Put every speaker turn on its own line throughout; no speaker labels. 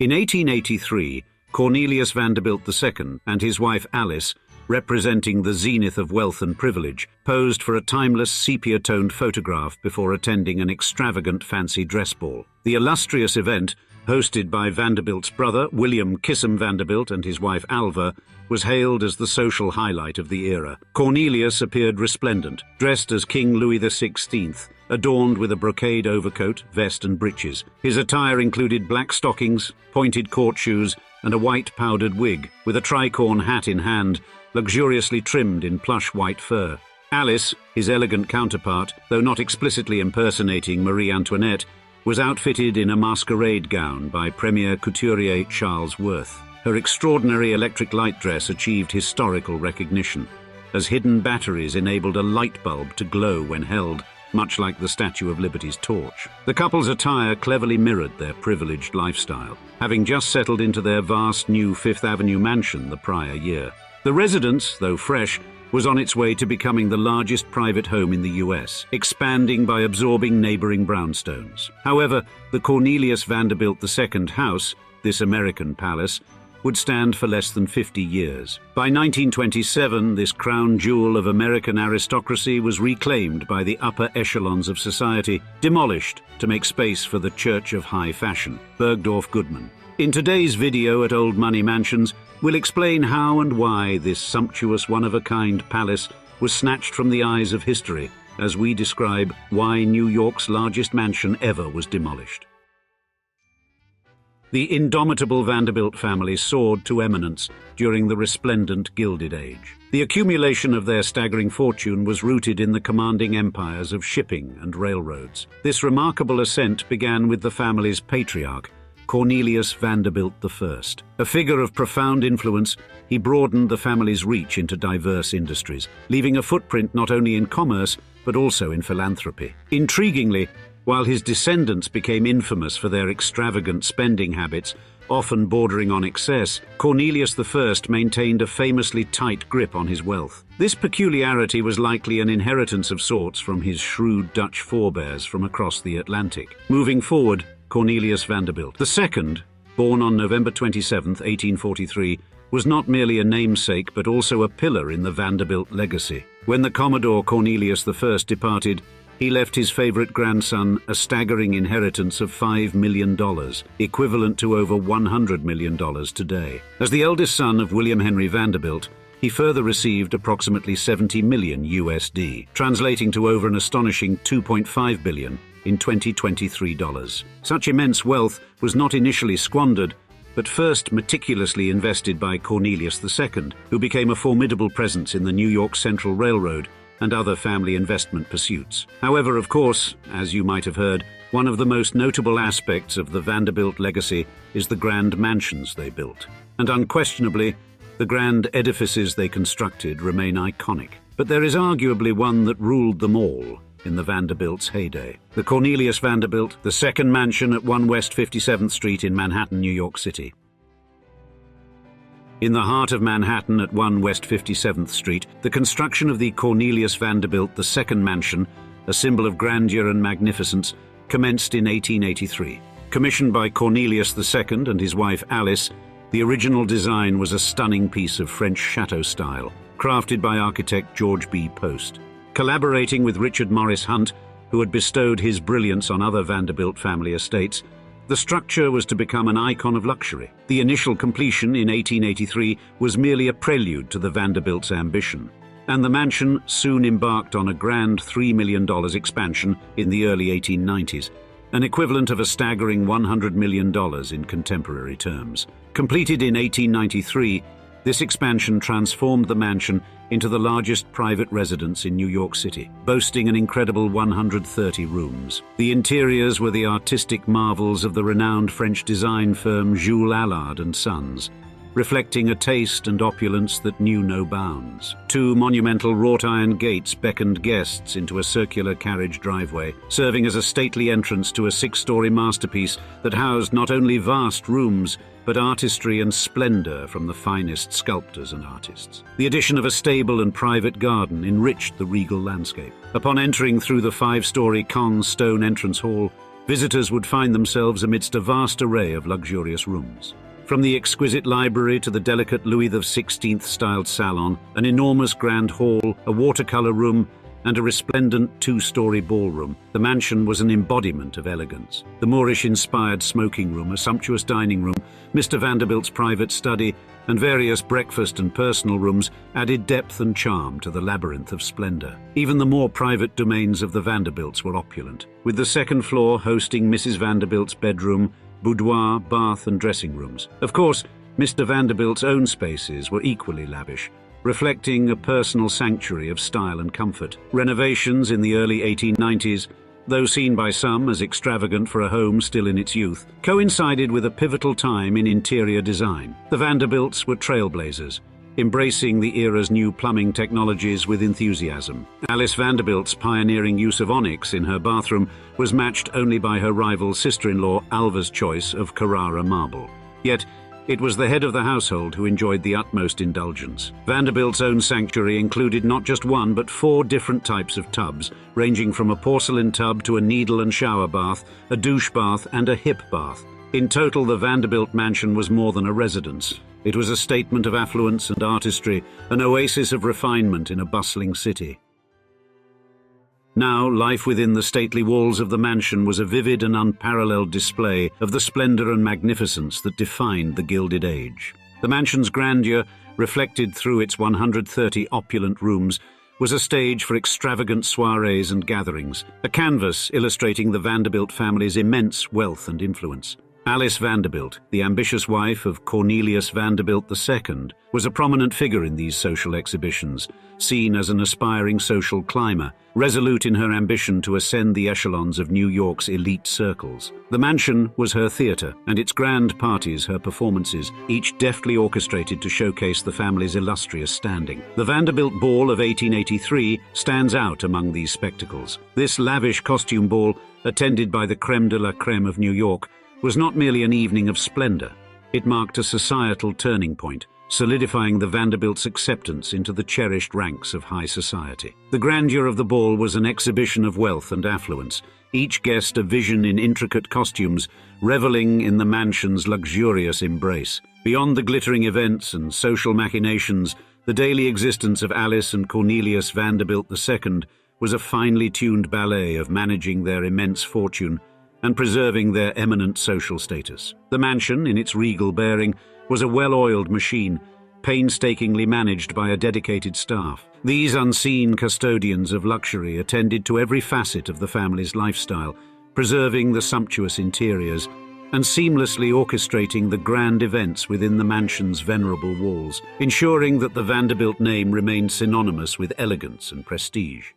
In 1883, Cornelius Vanderbilt II and his wife Alice, representing the zenith of wealth and privilege, posed for a timeless sepia-toned photograph before attending an extravagant fancy dress ball. The illustrious event, hosted by Vanderbilt's brother, William Kissam Vanderbilt, and his wife Alva, was hailed as the social highlight of the era. Cornelius appeared resplendent, dressed as King Louis XVI, adorned with a brocade overcoat, vest and breeches. His attire included black stockings, pointed court shoes, and a white powdered wig, with a tricorn hat in hand, luxuriously trimmed in plush white fur. Alice, his elegant counterpart, though not explicitly impersonating Marie Antoinette, was outfitted in a masquerade gown by premier couturier Charles Worth. Her extraordinary electric light dress achieved historical recognition, as hidden batteries enabled a light bulb to glow when held, much like the Statue of Liberty's torch. The couple's attire cleverly mirrored their privileged lifestyle, having just settled into their vast new Fifth Avenue mansion the prior year. The residence, though fresh, was on its way to becoming the largest private home in the US, expanding by absorbing neighboring brownstones. However, the Cornelius Vanderbilt II House, this American palace, would stand for less than 50 years. By 1927, this crown jewel of American aristocracy was reclaimed by the upper echelons of society, demolished to make space for the Church of High Fashion, Bergdorf Goodman. In today's video at Old Money Mansions, we'll explain how and why this sumptuous one-of-a-kind palace was snatched from the eyes of history, as we describe why New York's largest mansion ever was demolished. The indomitable Vanderbilt family soared to eminence during the resplendent Gilded Age. The accumulation of their staggering fortune was rooted in the commanding empires of shipping and railroads. This remarkable ascent began with the family's patriarch, Cornelius Vanderbilt I. A figure of profound influence, he broadened the family's reach into diverse industries, leaving a footprint not only in commerce but also in philanthropy. Intriguingly, while his descendants became infamous for their extravagant spending habits, often bordering on excess, Cornelius I maintained a famously tight grip on his wealth. This peculiarity was likely an inheritance of sorts from his shrewd Dutch forebears from across the Atlantic. Moving forward, Cornelius Vanderbilt II, born on November 27, 1843, was not merely a namesake but also a pillar in the Vanderbilt legacy. When the Commodore Cornelius I departed, he left his favorite grandson a staggering inheritance of $5 million, equivalent to over $100 million today. As the eldest son of William Henry Vanderbilt, he further received approximately $70 million USD, translating to over an astonishing $2.5 billion in 2023 dollars. Such immense wealth was not initially squandered, but first meticulously invested by Cornelius II, who became a formidable presence in the New York Central Railroad and other family investment pursuits. However, of course, as you might have heard, one of the most notable aspects of the Vanderbilt legacy is the grand mansions they built. And unquestionably, the grand edifices they constructed remain iconic. But there is arguably one that ruled them all in the Vanderbilt's heyday. The Cornelius Vanderbilt II Mansion at 1 West 57th Street in Manhattan, New York City. In the heart of Manhattan at 1 West 57th Street, the construction of the Cornelius Vanderbilt II Mansion, a symbol of grandeur and magnificence, commenced in 1883. Commissioned by Cornelius II and his wife Alice, the original design was a stunning piece of French chateau style, crafted by architect George B. Post. Collaborating with Richard Morris Hunt, who had bestowed his brilliance on other Vanderbilt family estates, the structure was to become an icon of luxury. The initial completion in 1883 was merely a prelude to the Vanderbilt's ambition, and the mansion soon embarked on a grand $3 million expansion in the early 1890s, an equivalent of a staggering $100 million in contemporary terms. Completed in 1893, this expansion transformed the mansion into the largest private residence in New York City, boasting an incredible 130 rooms. The interiors were the artistic marvels of the renowned French design firm Jules Allard & Sons, reflecting a taste and opulence that knew no bounds. Two monumental wrought-iron gates beckoned guests into a circular carriage driveway, serving as a stately entrance to a 6-story masterpiece that housed not only vast rooms, but artistry and splendor from the finest sculptors and artists. The addition of a stable and private garden enriched the regal landscape. Upon entering through the 5-story Conn stone entrance hall, visitors would find themselves amidst a vast array of luxurious rooms. From the exquisite library to the delicate Louis XVI-styled salon, an enormous grand hall, a watercolor room, and a resplendent two-story ballroom, the mansion was an embodiment of elegance. The Moorish-inspired smoking room, a sumptuous dining room, Mr. Vanderbilt's private study, and various breakfast and personal rooms added depth and charm to the labyrinth of splendor. Even the more private domains of the Vanderbilts were opulent, with the second floor hosting Mrs. Vanderbilt's bedroom, boudoir, bath, and dressing rooms. Of course, Mr. Vanderbilt's own spaces were equally lavish, reflecting a personal sanctuary of style and comfort. Renovations in the early 1890s, though seen by some as extravagant for a home still in its youth, coincided with a pivotal time in interior design. The Vanderbilts were trailblazers, embracing the era's new plumbing technologies with enthusiasm. Alice Vanderbilt's pioneering use of onyx in her bathroom was matched only by her rival sister-in-law Alva's choice of Carrara marble. Yet, it was the head of the household who enjoyed the utmost indulgence. Vanderbilt's own sanctuary included not just one but 4 different types of tubs, ranging from a porcelain tub to a needle and shower bath, a douche bath, and a hip bath. In total, the Vanderbilt mansion was more than a residence. It was a statement of affluence and artistry, an oasis of refinement in a bustling city. Now, life within the stately walls of the mansion was a vivid and unparalleled display of the splendor and magnificence that defined the Gilded Age. The mansion's grandeur, reflected through its 130 opulent rooms, was a stage for extravagant soirees and gatherings, a canvas illustrating the Vanderbilt family's immense wealth and influence. Alice Vanderbilt, the ambitious wife of Cornelius Vanderbilt II, was a prominent figure in these social exhibitions, seen as an aspiring social climber, resolute in her ambition to ascend the echelons of New York's elite circles. The mansion was her theater, and its grand parties her performances, each deftly orchestrated to showcase the family's illustrious standing. The Vanderbilt Ball of 1883 stands out among these spectacles. This lavish costume ball, attended by the crème de la crème of New York, was not merely an evening of splendor. It marked a societal turning point, solidifying the Vanderbilts' acceptance into the cherished ranks of high society. The grandeur of the ball was an exhibition of wealth and affluence, each guest a vision in intricate costumes, reveling in the mansion's luxurious embrace. Beyond the glittering events and social machinations, the daily existence of Alice and Cornelius Vanderbilt II was a finely tuned ballet of managing their immense fortune and preserving their eminent social status. The mansion, in its regal bearing, was a well-oiled machine, painstakingly managed by a dedicated staff. These unseen custodians of luxury attended to every facet of the family's lifestyle, preserving the sumptuous interiors and seamlessly orchestrating the grand events within the mansion's venerable walls, ensuring that the Vanderbilt name remained synonymous with elegance and prestige.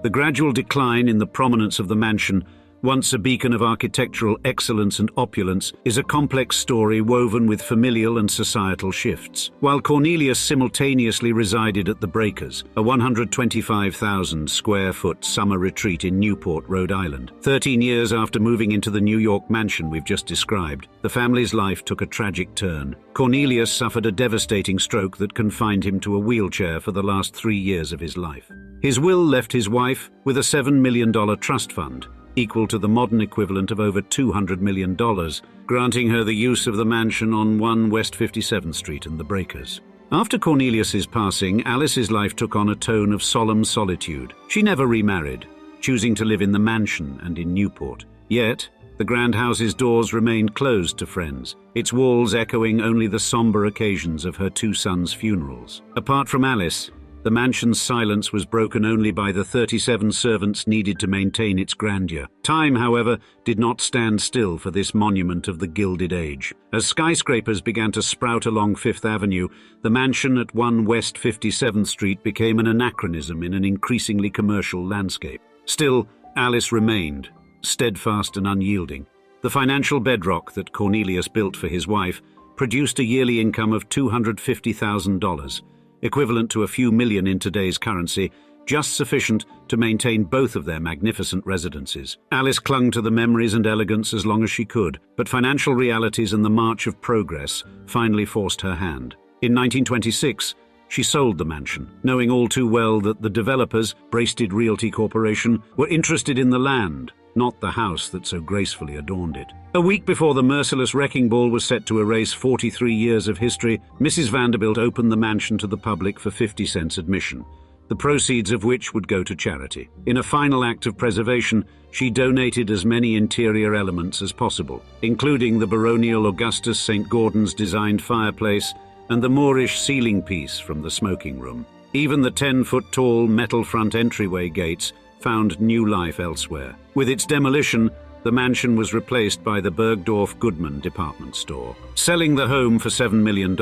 The gradual decline in the prominence of the mansion, once a beacon of architectural excellence and opulence, is a complex story woven with familial and societal shifts. While Cornelius simultaneously resided at the Breakers, a 125,000-square-foot summer retreat in Newport, Rhode Island, 13 years after moving into the New York mansion we've just described, the family's life took a tragic turn. Cornelius suffered a devastating stroke that confined him to a wheelchair for the last 3 years of his life. His will left his wife with a $7 million trust fund, equal to the modern equivalent of over $200 million, granting her the use of the mansion on 1 West 57th Street and the Breakers. After Cornelius's passing, Alice's life took on a tone of solemn solitude. She never remarried, choosing to live in the mansion and in Newport. Yet, the grand house's doors remained closed to friends, its walls echoing only the somber occasions of her 2 sons' funerals. Apart from Alice, the mansion's silence was broken only by the 37 servants needed to maintain its grandeur. Time, however, did not stand still for this monument of the Gilded Age. As skyscrapers began to sprout along Fifth Avenue, the mansion at 1 West 57th Street became an anachronism in an increasingly commercial landscape. Still, Alice remained, steadfast and unyielding. The financial bedrock that Cornelius built for his wife produced a yearly income of $250,000, equivalent to a few million in today's currency, just sufficient to maintain both of their magnificent residences. Alice clung to the memories and elegance as long as she could, but financial realities and the march of progress finally forced her hand. In 1926, she sold the mansion, knowing all too well that the developers, Brasted Realty Corporation, were interested in the land, not the house that so gracefully adorned it. A week before the merciless wrecking ball was set to erase 43 years of history, Mrs. Vanderbilt opened the mansion to the public for 50 cents admission, the proceeds of which would go to charity. In a final act of preservation, she donated as many interior elements as possible, including the baronial Augustus St. Gordon's designed fireplace and the Moorish ceiling piece from the smoking room. Even the 10-foot-tall metal front entryway gates found new life elsewhere. With its demolition, the mansion was replaced by the Bergdorf Goodman department store. Selling the home for $7 million,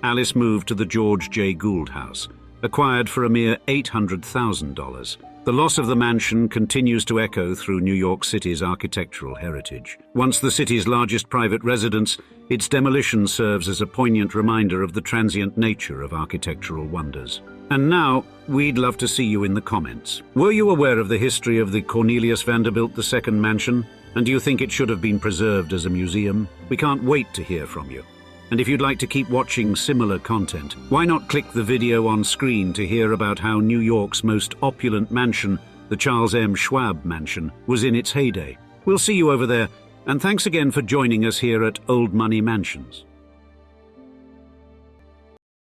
Alice moved to the George J. Gould House, acquired for a mere $800,000. The loss of the mansion continues to echo through New York City's architectural heritage. Once the city's largest private residence, its demolition serves as a poignant reminder of the transient nature of architectural wonders. And now, we'd love to see you in the comments. Were you aware of the history of the Cornelius Vanderbilt II Mansion? And do you think it should have been preserved as a museum? We can't wait to hear from you. And if you'd like to keep watching similar content, why not click the video on screen to hear about how New York's most opulent mansion, the Charles M. Schwab Mansion, was in its heyday. We'll see you over there, and thanks again for joining us here at Old Money Mansions.